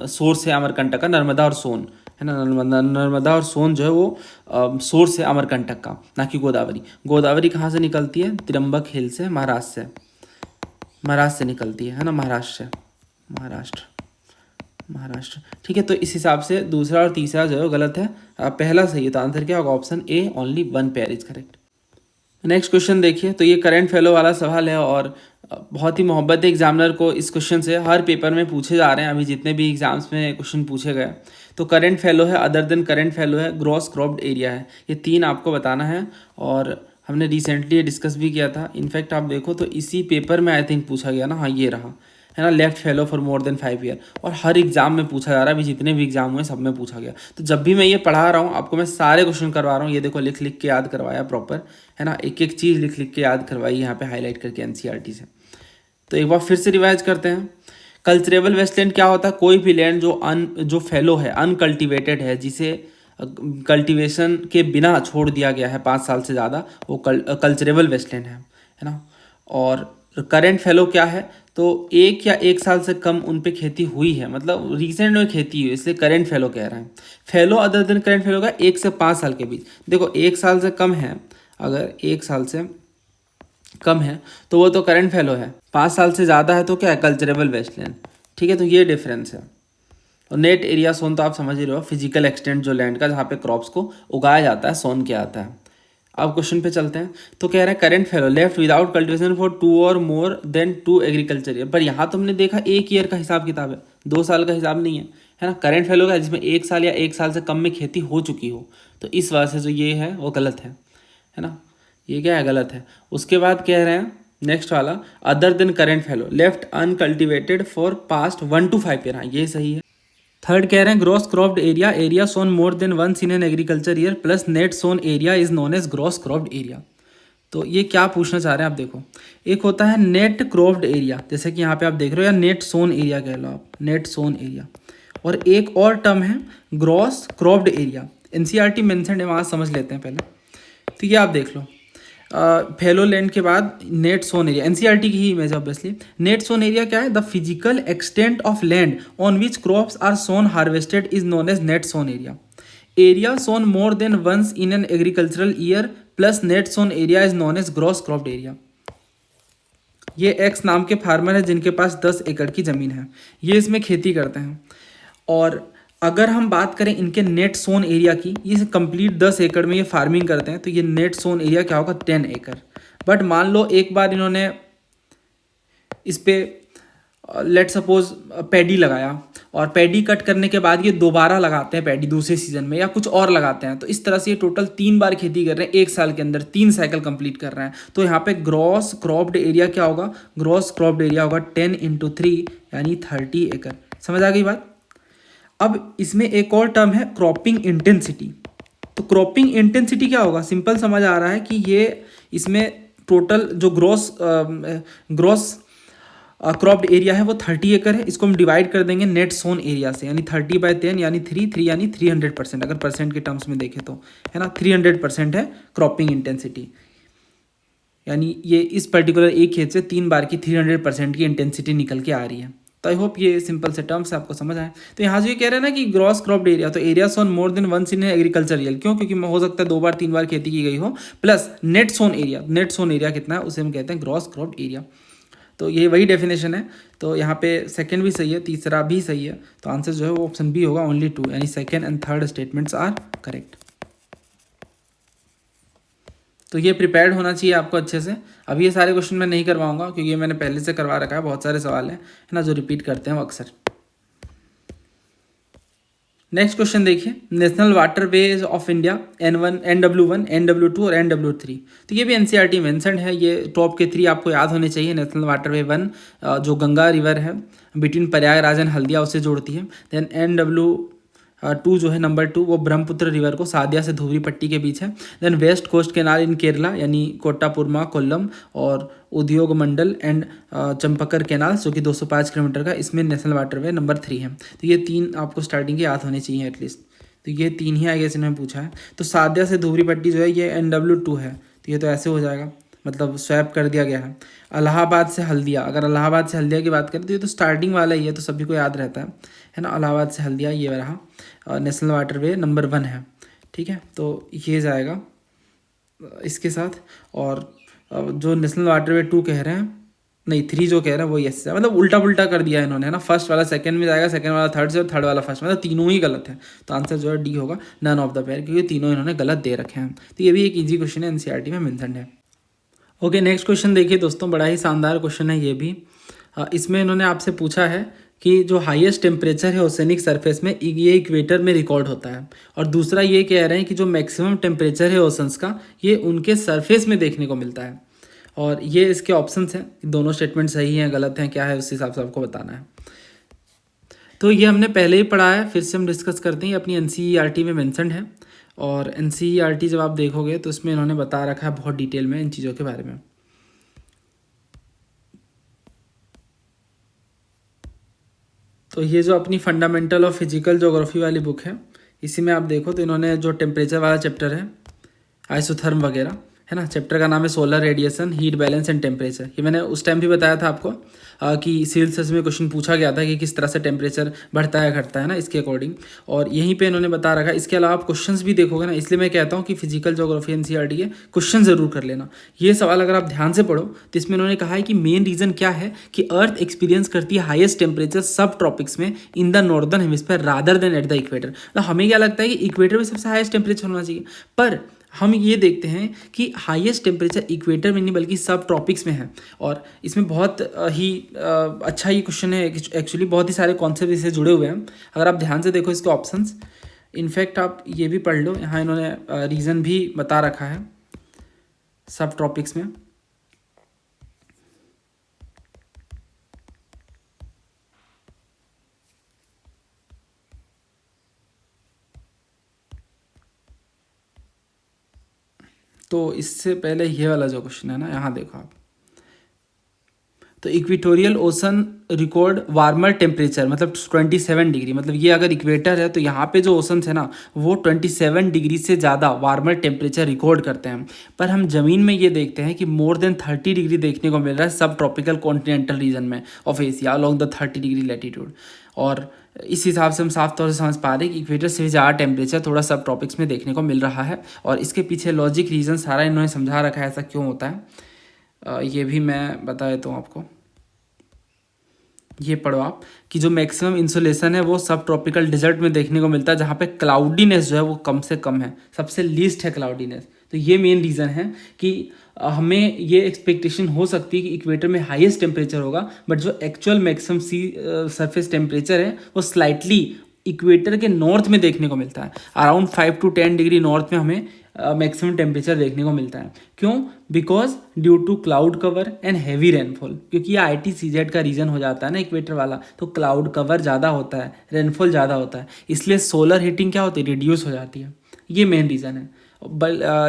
सोर्स है अमरकंटक का, नर्मदा और सोन, है ना, नर्मदा और सोन जो है वो सोर्स है अमरकंटक का, ना कि गोदावरी। गोदावरी कहाँ से निकलती है, त्र्यंबक हिल से, महाराष्ट्र से निकलती है ना, महाराष्ट्र, ठीक है। तो इस हिसाब से दूसरा और तीसरा जो है गलत है, पहला सही है, तो आंसर क्या होगा, option A, only 1 pair is correct. Next question देखिए, तो ये करंट फेलो वाला सवाल है, और बहुत ही मोहब्बत है एग्जामिनर को इस क्वेश्चन से, हर पेपर में पूछे जा रहे हैं अभी जितने भी एग्जाम्स में क्वेश्चन पूछे गए। तो करंट फेलो है, अदर देन करंट फेलो है, ग्रॉस क्रॉप्ड एरिया है, ये 3 आपको बताना है, और हमने रिसेंटली डिस्कस भी किया था। इनफैक्ट आप देखो तो इसी पेपर में आई थिंक पूछा गया ना, हाँ ये रहा, है ना, left fellow for more than 5 year, और हर एग्जाम में पूछा जा रहा है, अभी जितने भी एग्जाम हुए सब में पूछा गया। तो जब भी मैं ये पढ़ा रहा हूँ आपको, मैं सारे क्वेश्चन करवा रहा हूँ, ये देखो लिख लिख के याद करवाया प्रॉपर, है ना, एक एक चीज़ लिख लिख के याद करवाई यहाँ पे हाईलाइट करके एनसीईआरटी से। तो एक बार फिर से रिवाइज करते हैं। कल्चरेबल वेस्टलैंड क्या होता है, कोई भी लैंड जो फेलो है, अनकल्टिवेटेड है, जिसे कल्टीवेशन के बिना छोड़ दिया गया है 5 साल से ज़्यादा, वो कल्चरेबल वेस्टलैंड है ना। और करेंट फेलो क्या है, तो 1 या 1 साल से कम उन पे खेती हुई है, मतलब रिसेंट में खेती हुई, इसलिए करेंट फेलो कह रहे हैं। Fellow other than current fellow का 1 से 5 साल के बीच, देखो 1 साल से कम है, अगर 1 साल से कम है तो वो तो करंट फेलो है, 5 साल से ज़्यादा है तो क्या है, कल्चरेबल वेस्टलैंड, ठीक है। तो ये डिफरेंस है। और नेट एरिया सोन तो आप समझ ही रहे हो, फिजिकल एक्सटेंट जो लैंड का जहाँ पे क्रॉप्स को उगाया जाता है, सोन क्या आता है। अब क्वेश्चन पे चलते हैं, तो कह रहे हैं current fallow left without cultivation for 2 और मोर देन 2 एग्रीकल्चर ईयर, पर यहाँ तो हमने देखा 1 ईयर का हिसाब किताब है, 2 साल का हिसाब नहीं है ना। करंट फेलो का जिसमें 1 साल या 1 साल से कम में खेती हो चुकी हो, तो इस वजह से जो ये है वो गलत है ना, ये क्या है, गलत है। उसके बाद कह रहे हैं नेक्स्ट वाला, other than current fallow left uncultivated for past 1 to 5 year, हाँ ये सही है। थर्ड कह रहे हैं gross cropped area sown more than once in an agriculture year plus net sown area is known as gross cropped area. तो ये क्या पूछना चाह रहे हैं आप देखो, एक होता है नेट क्रॉप्ड एरिया, जैसे कि यहाँ पे आप देख रहे हो, या नेट सोन एरिया कह लो आप, नेट सोन एरिया, और एक और टर्म है gross cropped area, NCERT mention है, वहाँ समझ लेते हैं पहले। तो ये आप देख लो, फेलो लैंड के बाद नेट सोन एरिया, एनसीईआरटी की ही image obviously. Net sown area क्या है, the physical extent of land on which crops are sown harvested is known as net sown area. Area sown more than once in an agricultural year plus net sown area is known as gross cropped area. ये X नाम के farmer है जिनके पास 10 एकड़ की ज़मीन है, ये इसमें खेती करते हैं। और अगर हम बात करें इनके नेट सोन एरिया की, ये कंप्लीट 10 एकड़ में ये फार्मिंग करते हैं, तो ये नेट सोन एरिया क्या होगा 10 एकड़। बट मान लो एक बार इन्होंने इस पे लेट सपोज पैडी लगाया और पैडी कट करने के बाद ये दोबारा लगाते हैं पैडी दूसरे सीजन में या कुछ और लगाते हैं, तो इस तरह से ये टोटल 3 बार खेती कर रहे हैं एक साल के अंदर, 3 साइकिल कंप्लीट कर रहे हैं। तो यहाँ पे ग्रॉस क्रॉप्ड एरिया क्या होगा, ग्रॉस क्रॉप्ड एरिया होगा 10 × 3 यानी 30 एकड़। समझ आ गई बात। अब इसमें एक और टर्म है क्रॉपिंग इंटेंसिटी। तो क्रॉपिंग इंटेंसिटी क्या होगा, सिंपल समझ आ रहा है कि ये इसमें टोटल जो ग्रॉस क्रॉप्ड एरिया है वो 30 एकड़ है, इसको हम डिवाइड कर देंगे नेट सोन एरिया से, यानी 30/10 यानी 3 यानी 300%, अगर परसेंट के टर्म्स में देखें तो, है ना, 300% है क्रॉपिंग इंटेंसिटी। यानी ये इस पर्टिकुलर एक खेत से 3 बार की 300% की इंटेंसिटी निकल के आ रही है। तो आई होप ये सिंपल से टर्म्स आपको समझ आए। तो यहाँ जो ये कह रहे हैं ना कि ग्रॉस क्रॉप्ड एरिया, तो area sown more than once in agriculture year, क्यों, क्योंकि हो सकता है 2 बार 3 बार खेती की गई हो, plus net sown area, net sown area कितना है उसे हम कहते हैं ग्रॉस क्रॉप्ड एरिया। तो ये वही डेफिनेशन है। तो यहाँ पे सेकंड भी सही है, तीसरा भी सही है, तो आंसर जो है वो ऑप्शन बी होगा, ओनली 2, यानी second and third statements are correct. तो ये प्रिपेयर्ड होना चाहिए आपको अच्छे से। अभी ये सारे क्वेश्चन मैं नहीं करवाऊंगा क्योंकि ये मैंने पहले से करवा रखा है, बहुत सारे सवाल हैं, है ना, जो रिपीट करते हैं वो अक्सर। नेक्स्ट क्वेश्चन देखिए, national waterways of India NW1, NW2 और NW3। तो ये भी NCERT मेंशन्ड है, ये टॉप के 3 आपको याद होने चाहिए। नेशनल वाटरवे 1 जो गंगा रिवर है बिटवीन प्रयागराज एंड हल्दिया उसे जोड़ती है। देन NW2 जो है नंबर 2 वो ब्रह्मपुत्र रिवर को सादिया से धुबरी पट्टी के बीच है। देन वेस्ट कोस्ट केनाल इन केरला यानी कोट्टापुरमा, कोल्लम और उद्योग मंडल एंड चंपकर केनाल जो कि 205 किलोमीटर का, इसमें नेशनल वाटरवे नंबर 3 है। तो ये 3 आपको स्टार्टिंग के याद होने चाहिए एटलीस्ट। तो ये 3 ही आई गेस इन्होंने पूछा है। तो सादिया से धुबरी पट्टी जो है ये NW2 है, तो ये तो ऐसे हो जाएगा, मतलब स्वैप कर दिया गया है। इलाहाबाद से हल्दिया, अगर इलाहाबाद से हल्दिया की बात करें तो ये तो स्टार्टिंग वाला ही है, तो सभी को याद रहता है ना। इलाहाबाद से हल्दिया ये रहा, नेशनल वाटरवे नंबर 1 है, ठीक है। तो ये जाएगा इसके साथ। और जो नेशनल वाटरवे 2 कह रहे हैं, नहीं 3 जो कह रहे हैं वो यस है, मतलब उल्टा पुल्टा कर दिया है इन्होंने, है ना। फर्स्ट वाला सेकंड में जाएगा, सेकंड वाला थर्ड से और थर्ड वाला फर्स्ट, मतलब तीनों ही गलत है। तो आंसर जो है डी होगा, नन ऑफ द पेयर, क्योंकि तीनों इन्होंने गलत दे रखे हैं। तो ये भी एक ईजी क्वेश्चन है, NCERT में मेंशन्ड है। ओके, नेक्स्ट क्वेश्चन देखिए दोस्तों, बड़ा ही शानदार क्वेश्चन है ये भी। इसमें इन्होंने आपसे पूछा है कि जो हाईएस्ट टेम्परेचर है ओसेनिक सरफेस में ये इक्वेटर में रिकॉर्ड होता है, और दूसरा ये कह रहे हैं कि जो मैक्सिमम टेम्परेचर है ओशंस का ये उनके सरफेस में देखने को मिलता है। और ये इसके ऑप्शंस हैं, दोनों स्टेटमेंट सही हैं गलत हैं क्या है उस हिसाब से आपको बताना है। तो ये हमने पहले ही पढ़ा है, फिर से हम डिस्कस करते हैं। अपनी NCERT में मेंशन्ड है, और NCERT जब आप देखोगे तो इसमें इन्होंने बता रखा है बहुत डिटेल में इन चीज़ों के बारे में। तो ये जो अपनी फंडामेंटल ऑफ फिजिकल ज्योग्राफी वाली बुक है, इसी में आप देखो तो इन्होंने जो टेम्परेचर वाला चैप्टर है, आइसोथर्म वगैरह, है ना, चैप्टर का नाम है solar radiation, heat balance and temperature. ये मैंने उस टाइम भी बताया था आपको कि सिविल सर्विस में क्वेश्चन पूछा गया था कि किस तरह से टेम्परेचर बढ़ता है घटता है ना, इसके अकॉर्डिंग। और यहीं पे इन्होंने बता रखा है। इसके अलावा आप क्वेश्चंस भी देखोगे ना, इसलिए मैं कहता हूँ कि फिजिकल ज्योग्राफी NCERT के क्वेश्चन जरूर कर लेना। ये सवाल अगर आप ध्यान से पढ़ो तो इसमें उन्होंने कहा है कि मेन रीजन क्या है कि अर्थ एक्सपीरियंस करती है हाईएस्ट टेम्परेचर सब ट्रॉपिक्स में in the northern hemisphere rather than at the equator. तो हमें क्या लगता है कि इक्वेटर में सबसे हाईएस्ट टेम्परेचर होना चाहिए, पर हम ये देखते हैं कि हाईएस्ट टेम्परेचर इक्वेटर में नहीं बल्कि सब ट्रॉपिक्स में है। और इसमें बहुत ही अच्छा ये क्वेश्चन है एक्चुअली, बहुत ही सारे कॉन्सेप्ट इससे जुड़े हुए हैं। अगर आप ध्यान से देखो इसके ऑप्शंस, इनफैक्ट आप ये भी पढ़ लो, यहाँ इन्होंने रीज़न भी बता रखा है सब ट्रॉपिक्स में। तो इससे पहले ये वाला जो क्वेश्चन है ना, यहाँ देखो आप, तो equatorial ocean record warmer temperature मतलब 27 डिग्री, मतलब ये अगर इक्वेटर है तो यहाँ पे जो ओशंस है ना वो 27 डिग्री से ज़्यादा वार्मर टेम्परेचर रिकॉर्ड करते हैं। पर हम ज़मीन में ये देखते हैं कि मोर देन 30 डिग्री देखने को मिल रहा है सब ट्रॉपिकल कॉन्टिनेंटल रीजन में of Asia along the 30 degree latitude. और इस हिसाब से हम साफ तौर से समझ पा रहे हैं कि इक्वेटर से भी ज़्यादा टेम्परेचर थोड़ा सब टॉपिक्स में देखने को मिल रहा है, और इसके पीछे लॉजिक रीज़न सारा इन्होंने समझा रखा है ऐसा क्यों होता है। ये भी मैं बता देता हूँ आपको। ये पढ़ो आप कि जो मैक्सिमम इंसोलेशन है वो सब ट्रॉपिकल डिजर्ट में देखने को मिलता है, जहाँ पे क्लाउडीनेस जो है वो कम से कम है, सबसे लीस्ट है क्लाउडीनेस। तो ये मेन रीज़न है कि हमें ये एक्सपेक्टेशन हो सकती है कि इक्वेटर में हाईएस्ट टेम्परेचर होगा, बट जो actual maximum sea surface temperature है वो स्लाइटली इक्वेटर के नॉर्थ में देखने को मिलता है। अराउंड 5 to 10 डिग्री नॉर्थ में हमें मैक्सिमम टेम्परेचर देखने को मिलता है। क्यों? Because due to cloud cover and heavy rainfall, क्योंकि ये ITCZ का रीजन हो जाता है ना इक्वेटर वाला, तो क्लाउड कवर ज़्यादा होता है, रेनफॉल ज़्यादा होता है, इसलिए सोलर हीटिंग क्या होती है, रिड्यूस हो जाती है। ये मेन रीज़न है।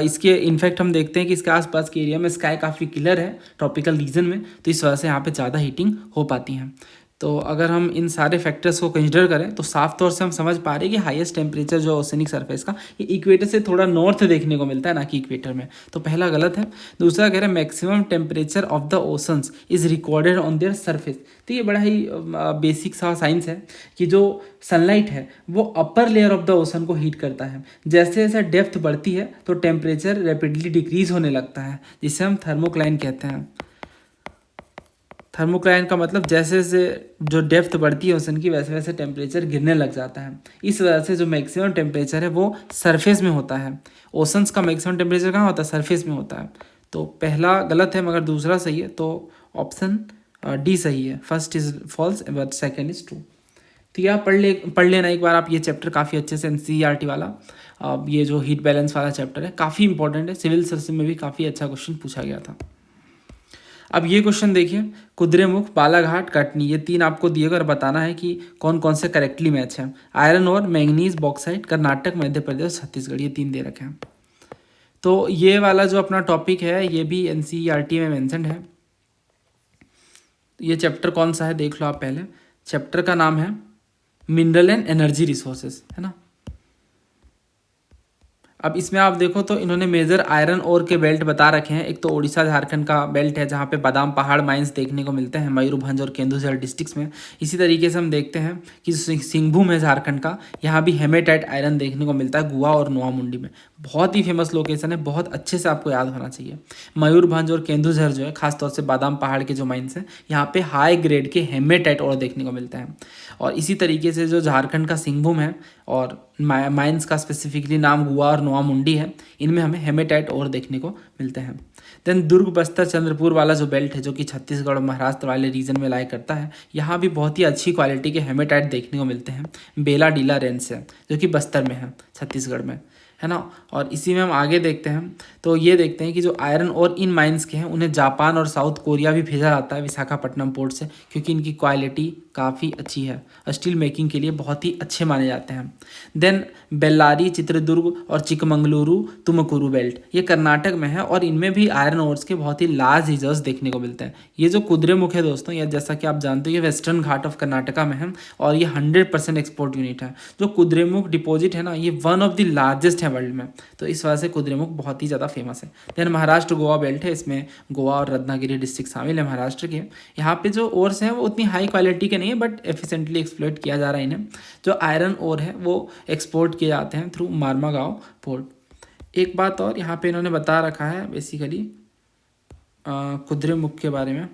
इसके इनफैक्ट हम देखते हैं कि इसके आसपास के एरिया में स्काई काफ़ी क्लियर है ट्रॉपिकल रीजन में, तो इस वजह से यहाँ पे ज़्यादा हीटिंग हो पाती है। तो अगर हम इन सारे फैक्टर्स को कंसिडर करें तो साफ तौर से हम समझ पा रहे हैं कि हाईएस्ट टेम्परेचर जो ओशनिक सरफेस का ये इक्वेटर से थोड़ा नॉर्थ देखने को मिलता है, ना कि इक्वेटर में। तो पहला गलत है। दूसरा कह रहे हैं maximum temperature of the oceans is recorded on their surface. तो ये बड़ा ही बेसिक सा साइंस है कि जो सनलाइट है वो upper layer of the ocean को हीट करता है। जैसे जैसे डेप्थ बढ़ती है तो टेम्परेचर रैपिडली डिक्रीज होने लगता है, जिसे हम थर्मोक्लाइन कहते हैं। थर्मोक्लाइन का मतलब जैसे जैसे जो डेप्थ बढ़ती है ओशन की, वैसे वैसे टेम्परेचर गिरने लग जाता है। इस वजह से जो मैक्सिमम टेम्परेचर है वो सरफेस में होता है। ओशंस का मैक्सिमम टेम्परेचर कहाँ होता है? सरफेस में होता है। तो पहला गलत है मगर दूसरा सही है, तो ऑप्शन डी सही है। First is false but second is true. तो यह पढ़ लेना एक बार आप ये चैप्टर काफ़ी अच्छे से, NCERT वाला। अब ये जो हीट बैलेंस वाला चैप्टर है काफ़ी इंपॉर्टेंट है, सिविल सर्विस में भी काफ़ी अच्छा क्वेश्चन पूछा गया था। अब ये क्वेश्चन देखिए, कुद्रेमुख, बालाघाट, कटनी, ये 3 आपको दिए और बताना है कि कौन कौन से करेक्टली मैच हैं। आयरन और मैंगनीज, बॉक्साइट, कर्नाटक, मध्य प्रदेश, छत्तीसगढ़, ये 3 दे रखे हैं। तो ये वाला जो अपना टॉपिक है ये भी NCERT में मेंशन्ड है। ये चैप्टर कौन सा है देख लो आप पहले। चैप्टर का नाम है मिनरल एंड एनर्जी रिसोर्सेज, है ना। अब इसमें आप देखो तो इन्होंने मेजर आयरन ओर के बेल्ट बता रखे हैं। एक तो उड़ीसा झारखंड का बेल्ट है जहाँ पे बादाम पहाड़ माइंस देखने को मिलते हैं, मयूरभंज और केंदुझर डिस्ट्रिक्ट्स में। इसी तरीके से हम देखते हैं कि सिंहभूम है झारखंड का, यहाँ भी हेमेटाइट आयरन देखने को मिलता है गुआ और नोआमुंडी में। बहुत ही फेमस लोकेशन है, बहुत अच्छे से आपको याद होना चाहिए। मयूरभंज और केंदुझर जो है खासतौर से बादाम पहाड़ के जो माइंस हैं, यहाँ पे हाई ग्रेड के हेमेटाइट और देखने को मिलते हैं। और इसी तरीके से जो झारखंड का सिंहभूम है और माइंस का स्पेसिफिकली नाम गुआ और नोआमुंडी है, इनमें हमें हेमेटाइट और देखने को मिलते हैं। देन दुर्ग, बस्तर, चंद्रपुर वाला जो बेल्ट है जो कि छत्तीसगढ़ और महाराष्ट्र वाले रीजन में लाई करता है, यहाँ भी बहुत ही अच्छी क्वालिटी के हेमेटाइट देखने को मिलते हैं। बेला डीला रेंज से जो कि बस्तर में है, छत्तीसगढ़ में, है ना। और इसी में हम आगे देखते हैं तो ये देखते हैं कि जो आयरन और इन माइंस के हैं उन्हें जापान और साउथ कोरिया भी भेजा जाता है विशाखापट्टनम पोर्ट से, क्योंकि इनकी क्वालिटी काफ़ी अच्छी है, स्टील मेकिंग के लिए बहुत ही अच्छे माने जाते हैं। देन बेल्लारी, चित्रदुर्ग और चिकमंगलुरु, तुमकुरु बेल्ट ये कर्नाटक में है और इनमें भी आयरन ओर्स के बहुत ही लार्ज रिजर्व्स देखने को मिलते हैं। ये जो कुद्रेमुख है दोस्तों, ये जैसा कि आप जानते हो ये वेस्टर्न घाट ऑफ कर्नाटका में है और ये 100% एक्सपोर्ट यूनिट है। जो कुद्रेमुख डिपॉजिट है ना, ये वन ऑफ द लार्जेस्ट है वर्ल्ड में, तो इस वजह से कुद्रेमुख बहुत ही ज़्यादा फेमस है। देन महाराष्ट्र गोवा बेल्ट है, इसमें गोवा और रत्नागिरी डिस्ट्रिक्ट शामिल है महाराष्ट्र के। यहाँ पे जो ओर्स हैं वो उतनी हाई क्वालिटी के नहीं है बट एफिशिएंटली एक्सप्लॉइट किया जा रहा है इन्हें। जो आयरन ओर है वो एक्सपोर्ट किए जाते हैं थ्रू मारमागांव पोर्ट। एक बात और यहाँ पे इन्होंने बता रखा है बेसिकली कुद्रेमुख के बारे में।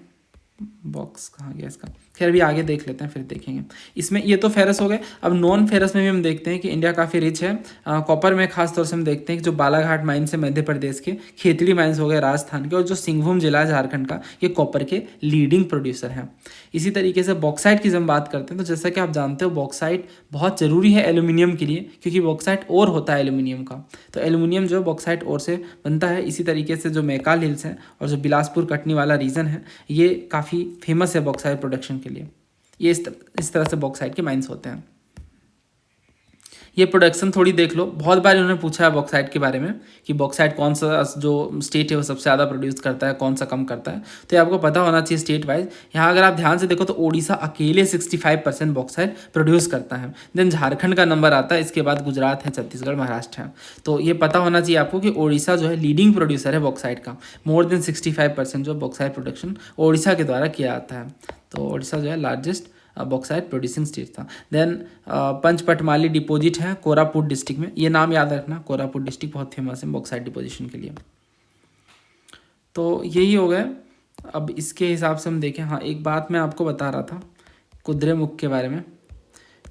बॉक्स कहाँ गया इसका, खैर भी आगे देख लेते हैं फिर देखेंगे। इसमें ये तो फेरस हो गए। अब नॉन फेरस में भी हम देखते हैं कि इंडिया काफ़ी रिच है कॉपर में। खास तौर से हम देखते हैं कि जो बालाघाट माइंस है मध्य प्रदेश के, खेतड़ी माइंस हो गए राजस्थान के, और जो सिंहभूम जिला है झारखंड का, ये कॉपर के लीडिंग प्रोड्यूसर हैं। इसी तरीके से बॉक्साइट की जब हम बात करते हैं तो जैसा कि आप जानते हो बॉक्साइट बहुत ज़रूरी है एल्यूमिनियम के लिए, क्योंकि बॉक्साइट और होता है एल्यूमिनियम का, तो एल्यूमिनियम जो बॉक्साइट और से बनता है। इसी तरीके से जो मैकाल हिल्स हैं और जो बिलासपुर कटनी वाला रीजन है, ये काफ़ी फेमस है बॉक्साइट प्रोडक्शन के लिए। ये इस तरह से बॉक्साइट के माइंस होते हैं। ये प्रोडक्शन थोड़ी देख लो, बहुत बार इन्होंने पूछा है बॉक्साइट के बारे में कि बॉक्साइट कौन सा जो स्टेट है वो सबसे ज़्यादा प्रोड्यूस करता है, कौन सा कम करता है, तो ये आपको पता होना चाहिए स्टेट वाइज। यहाँ अगर आप ध्यान से देखो तो ओडिशा अकेले 65% बॉक्साइट प्रोड्यूस करता है। देन झारखंड का नंबर आता है, इसके बाद गुजरात है, छत्तीसगढ़, महाराष्ट्र है। तो ये पता होना चाहिए आपको कि ओडिशा जो है लीडिंग प्रोड्यूसर है बॉक्साइट का। मोर देन 65% जो बॉक्साइट प्रोडक्शन ओडिशा के द्वारा किया जाता है। तो ओडिशा जो है लार्जेस्ट बॉक्साइट प्रोड्यूसिंग स्टेट था। देन पंचपटमाली डिपॉजिट है कोरापुट डिस्ट्रिक्ट में, ये नाम याद रखना, कोरापुट डिस्ट्रिक्ट बहुत फेमस है बॉक्साइट डिपोजिशन के लिए। तो यही हो गया। अब इसके हिसाब से हम देखें, हाँ एक बात मैं आपको बता रहा था कुद्रेमुख के बारे में।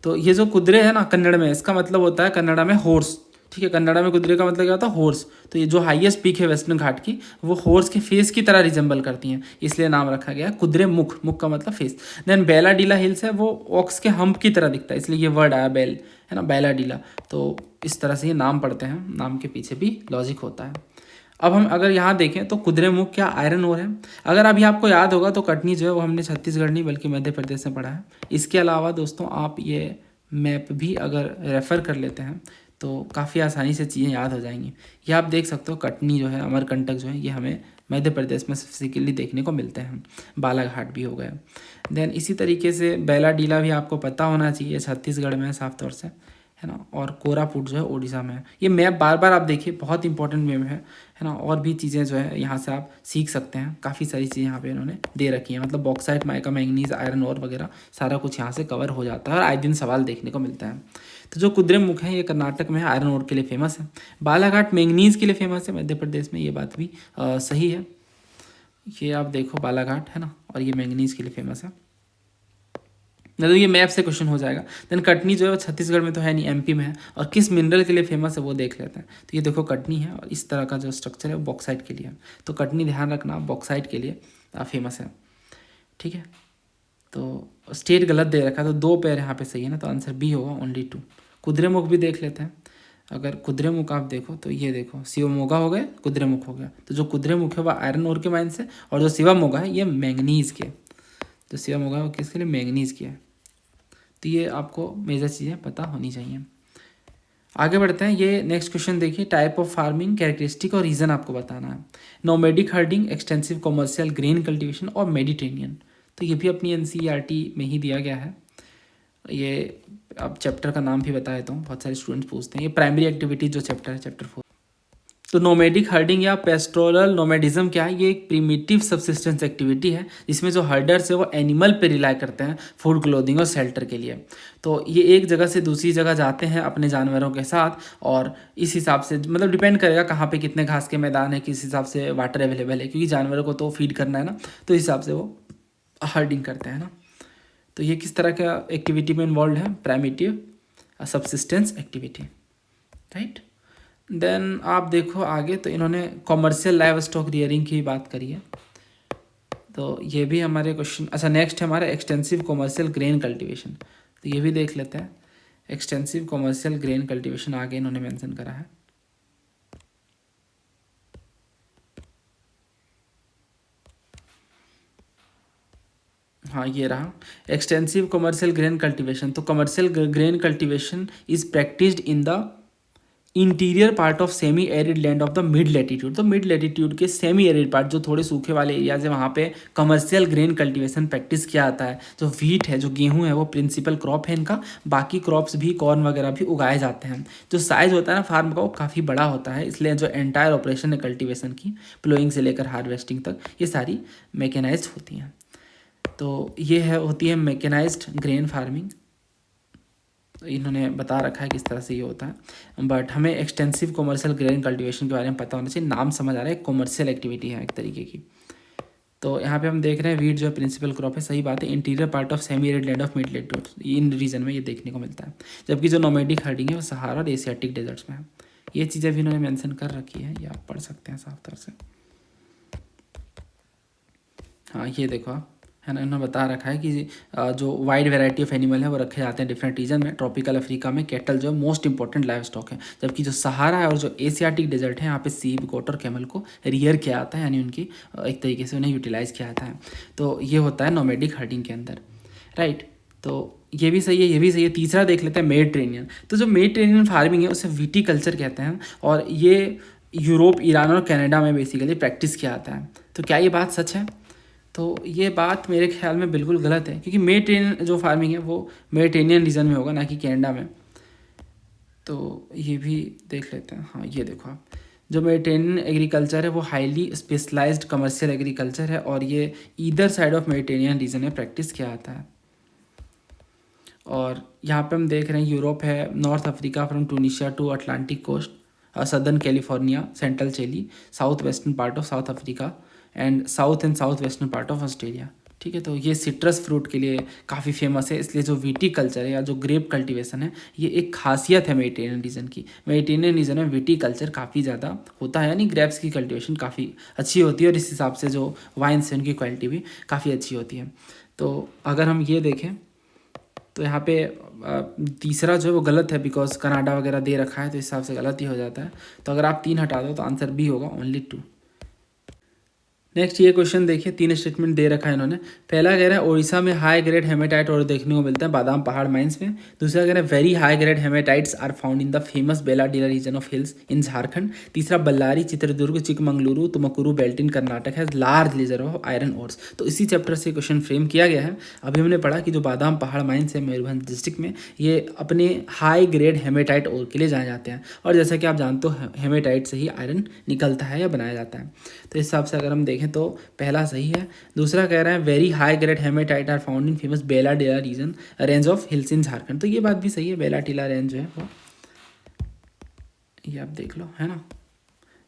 तो ये जो कुद्रे है ना कन्नड़ में, इसका मतलब होता है कन्नड़ा में हॉर्स, ठीक है। कन्नड़ा में कुद्रे का मतलब क्या होता है, हॉर्स। तो ये जो हाईएस्ट पीक है वेस्टर्न घाट की, वो हॉर्स के फेस की तरह रिजेंबल करती हैं, इसलिए नाम रखा गया कुद्रेमुख, मुख का मतलब फेस। देन बेलाडीला हिल्स है, वो ऑक्स के हम्प की तरह दिखता है, इसलिए ये वर्ड आया बेल, है ना, बेलाडीला। तो इस तरह से ये नाम पढ़ते हैं, नाम के पीछे भी लॉजिक होता है। अब हम अगर यहाँ देखें तो कुद्रेमुख क्या आयरन ओर है। अगर अभी आपको याद होगा तो कटनी जो है वो हमने छत्तीसगढ़ नहीं बल्कि मध्य प्रदेश में पढ़ा है। इसके अलावा दोस्तों आप ये मैप भी अगर रेफ़र कर लेते हैं तो काफ़ी आसानी से चीज़ें याद हो जाएंगी। ये आप देख सकते हो कटनी जो है, अमरकंटक जो है, ये हमें मध्य प्रदेश में फिजिकली देखने को मिलते हैं। बालाघाट भी हो गया। देन इसी तरीके से बेलाडीला भी आपको पता होना चाहिए, छत्तीसगढ़ में है साफ तौर से, है ना। और कोरापुट जो है उड़ीसा में है। ये मैप बार बार आप देखिए, बहुत इंपॉर्टेंट मैप है ना। और भी चीज़ें जो है यहाँ से आप सीख सकते हैं, काफ़ी सारी चीज़ें यहाँ पे इन्होंने दे रखी हैं, मतलब बॉक्साइट, माइका, मैंगनीज, आयरन और वगैरह सारा कुछ यहाँ से कवर हो जाता है और आए दिन सवाल देखने को मिलता है। तो जो कुद्रेमुख है ये कर्नाटक में है, आयरन ओर के लिए फेमस है। बालाघाट मैंगनीज के लिए फेमस है मध्य प्रदेश में, ये बात भी सही है। ये आप देखो बालाघाट है ना, और ये मैंगनीज के लिए फेमस है। मतलब ये मैप से क्वेश्चन हो जाएगा। देन कटनी जो है छत्तीसगढ़ में तो है नहीं, एमपी में है। और किस मिनरल के लिए फेमस है वो देख लेते हैं। तो ये देखो कटनी है और इस तरह का जो स्ट्रक्चर है वो बॉक्साइट के लिए है। तो कटनी ध्यान रखना बॉक्साइट के लिए फेमस है, ठीक है। तो स्टेट गलत दे रखा है, तो 2 पैर यहाँ पे सही है ना, तो आंसर बी होगा, ओनली 2। कुद्रेमुख भी देख लेते हैं। अगर कुद्रेमुख आप देखो तो ये देखो शिवमोगा हो गए, कुद्रेमुख हो गया। तो जो कुद्रेमुख है वह आयरन ओर के माइन से, और जो शिवमोगा है ये मैंगनीज के। जो शिवमोगा है वो किसके लिए, मैंगनीज के है। तो ये आपको मेजर चीज़ें पता होनी चाहिए। आगे बढ़ते हैं। ये नेक्स्ट क्वेश्चन देखिए, टाइप ऑफ फार्मिंग, कैरेक्टरिस्टिक और रीजन आपको बताना है। Nomadic herding, extensive commercial, grain cultivation और मेडिटेरेनियन। तो ये भी अपनी एनसीईआरटी में ही दिया गया है। ये अब चैप्टर का नाम भी बता देता हूँ, बहुत सारे स्टूडेंट्स पूछते हैं। ये प्राइमरी एक्टिविटी जो चैप्टर है, चैप्टर 4। तो नोमैडिक हर्डिंग या पेस्टोरल नोमैडिज्म क्या है, ये एक प्रिमिटिव सबसिस्टेंस एक्टिविटी है जिसमें जो हर्डर्स है वो एनिमल पे रिलाई करते हैं फूड, क्लोथिंग और शेल्टर के लिए। तो ये एक जगह से दूसरी जगह जाते हैं अपने जानवरों के साथ, और इस हिसाब से मतलब डिपेंड करेगा कहाँ पे कितने घास के मैदान है, किस हिसाब से वाटर अवेलेबल है, क्योंकि जानवरों को तो फीड करना है ना, तो इस हिसाब से वो हर्डिंग करते हैं ना। तो ये किस तरह का एक्टिविटी में इन्वॉल्व है, primitive subsistence activity, right. Then आप देखो आगे, तो इन्होंने कॉमर्शियल लाइव स्टॉक रियरिंग की बात करी है। तो ये भी हमारे क्वेश्चन, अच्छा नेक्स्ट है हमारा एक्सटेंसिव कॉमर्शियल ग्रेन कल्टीवेशन। तो ये भी देख लेते हैं, एक्सटेंसिव कॉमर्शियल ग्रेन कल्टीवेशन आगे इन्होंने मेंशन करा है। हाँ ये रहा एक्सटेंसिव कॉमर्शियल ग्रेन कल्टीवेशन। तो commercial grain cultivation is practised in the interior part of semi arid land of the mid latitude. तो मिड लेटीट्यूड के सेमी एरिड पार्ट, जो थोड़े सूखे वाले एरियाज है, वहाँ पे कमर्शियल ग्रेन कल्टीवेशन प्रैक्टिस किया जाता है। जो व्हीट है, जो गेहूं है, वो प्रिंसिपल क्रॉप है इनका। बाकी क्रॉप्स भी, कॉर्न वगैरह भी उगाए जाते हैं। जो साइज़ होता है ना फार्म का, वो काफ़ी बड़ा होता है, इसलिए जो एंटायर ऑपरेशन है कल्टिवेशन की, प्लोइंग से लेकर हार्वेस्टिंग तक, ये सारी मैकेनाइज्ड होती हैं। तो ये है होती है मैकेनाइज्ड ग्रेन फार्मिंग। तो इन्होंने बता रखा है किस तरह से ये होता है, बट हमें एक्सटेंसिव कॉमर्शियल ग्रेन कल्टीवेशन के बारे में पता होना चाहिए। नाम समझ आ रहा है, कॉमर्शियल एक्टिविटी है एक तरीके की। तो यहाँ पे हम देख रहे हैं वीट जो है प्रिंसिपल क्रॉप है, सही बात है। Interior part of semi arid land of mid latitude, in region में ये देखने को मिलता है। जबकि जो नोमैडिक हर्डिंग है वो सहारा और एशियाटिक डेजर्ट्स में है। ये चीज़ें भी इन्होंने मेंशन कर रखी है, ये आप पढ़ सकते हैं साफ तौर से। हाँ ये देखो आप, है ना, इन्होंने बता रखा है कि जो वाइड वैरायटी ऑफ एनिमल है वो रखे जाते हैं डिफरेंट रीजन में। ट्रॉपिकल अफ्रीका में कैटल जो है मोस्ट इंपॉर्टेंट लाइव स्टॉक है, जबकि जो सहारा है और जो एशियाटिक डेजर्ट है, यहाँ पे सीप, गोट और कैमल को रियर किया जाता है, यानी उनकी एक तरीके से उन्हें यूटिलाइज किया जाता है। तो ये होता है नोमैडिक हर्डिंग के अंदर, राइट। तो ये भी सही है, ये भी सही है। तीसरा देख लेते हैं मेडिटेरेनियन। तो जो मेडिटेरेनियन फार्मिंग है उसे विटीकल्चर कहते हैं, और ये यूरोप, ईरान और कनाडा में बेसिकली प्रैक्टिस किया जाता है। तो क्या ये बात सच है? तो ये बात मेरे ख्याल में बिल्कुल गलत है, क्योंकि मेडिटेरेनियन जो फार्मिंग है वो मेडिटेरेनियन रीजन में होगा, ना कि कनाडा में। तो ये भी देख लेते हैं। हाँ ये देखो आप, जो मेडिटेरेनियन एग्रीकल्चर है वो हाईली स्पेशलाइज्ड कमर्शियल एग्रीकल्चर है, और ये either side of Mediterranean reason में प्रैक्टिस किया जाता है। और यहाँ पे हम देख रहे हैं यूरोप है, North Africa from Tunisia to Atlantic coast, southern California, central Chile, south western part of South Africa and south western part of Australia. ठीक है, तो ये सिट्रस फ्रूट के लिए काफ़ी फेमस है, इसलिए जो विटी कल्चर है या जो ग्रेप कल्टीवेशन है ये एक खासियत है मेडिटेरियन रीजन की। मेडिटेरियन रीजन में विटी कल्चर काफ़ी ज़्यादा होता है, यानी ग्रेप्स की कल्टीवेशन काफ़ी अच्छी होती है और इस हिसाब से जो वाइन्स हैं उनकी क्वालिटी भी काफ़ी अच्छी होती है। तो अगर हम ये देखें तो यहाँ पे तीसरा जो है वो गलत है, बिकॉज कनाडा वगैरह दे रखा है तो इस हिसाब से गलत ही हो जाता है। तो अगर आप 3 हटा दो तो आंसर बी होगा, ओनली 2। नेक्स्ट ये क्वेश्चन देखिए, 3 स्टेटमेंट दे रखा है इन्होंने। पहला कह रहा है उड़ीसा में हाई ग्रेड हेमेटाइट और देखने को मिलता है बादाम पहाड़ माइंस में। दूसरा कह रहा है very high grade hematites are found in the famous Bailadila region of hills in Jharkhand. तीसरा Ballari, Chitradurga, Chikmagaluru, Tumakuru belt in Karnataka has large reserve of iron ores. तो इसी चैप्टर से क्वेश्चन फ्रेम किया गया है। अभी हमने पढ़ा कि जो बादाम पहाड़ माइंस है मयूरभंज डिस्ट्रिक्ट में, ये अपने हाई ग्रेड हेमेटाइट ओर के लिए जाने जाते हैं और जैसा कि आप जानते हो हेमेटाइट से ही आयरन निकलता है या बनाया जाता है। तो इस हिसाब से अगर हम देखें तो पहला सही है। दूसरा कह रहा है very high grade hematite are found in famous Bailadila region range of hills in Jharkhand. तो ये बात भी सही है, बेलाडीला रेंज जो है वो ये आप देख लो, है ना,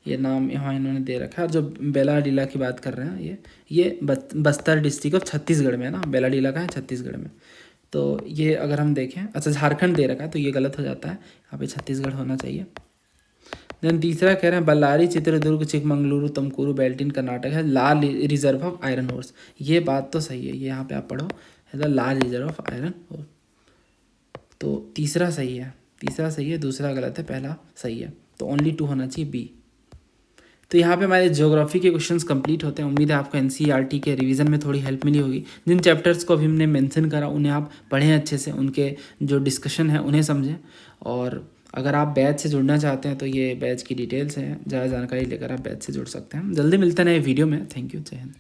ये नाम यहाँ इन्होंने दे रखा है। जो बेलाडीला की बात कर रहे हैं ये बस्तर डिस्ट्रिक्ट ऑफ छत्तीसगढ़ में है ना, बेलाडीला का है छत्तीसगढ़ में। तो ये अगर हम देखें, अच्छा झारखंड दे रखा है तो ये गलत हो जाता है, यहाँ पे छत्तीसगढ़ होना चाहिए। देन तीसरा कह रहे हैं बल्लारी, चित्रदुर्ग, चिकमंगलुरु, तुमकुरु बेल्ट इन कर्नाटक है large reserve of iron ores. ये बात तो सही है, ये यहाँ पे आप पढ़ो है the large reserve of iron ore. तो तीसरा सही है, तीसरा सही है, दूसरा गलत है, पहला सही है। तो ओनली 2 होना चाहिए, बी। तो यहाँ पे हमारे ज्योग्राफी के क्वेश्चंस कंप्लीट होते हैं। उम्मीद है आपको एनसीईआरटी के रिवीजन में थोड़ी हेल्प मिली होगी। जिन चैप्टर्स को अभी हमने मेंशन करा उन्हें आप पढ़ें अच्छे से, उनके जो डिस्कशन है उन्हें समझें। और अगर आप बैच से जुड़ना चाहते हैं तो ये बैच की डिटेल्स हैं, ज़्यादा जानकारी लेकर आप बैच से जुड़ सकते हैं। जल्दी मिलते हैं नए वीडियो में। थैंक यू, जय हिंद।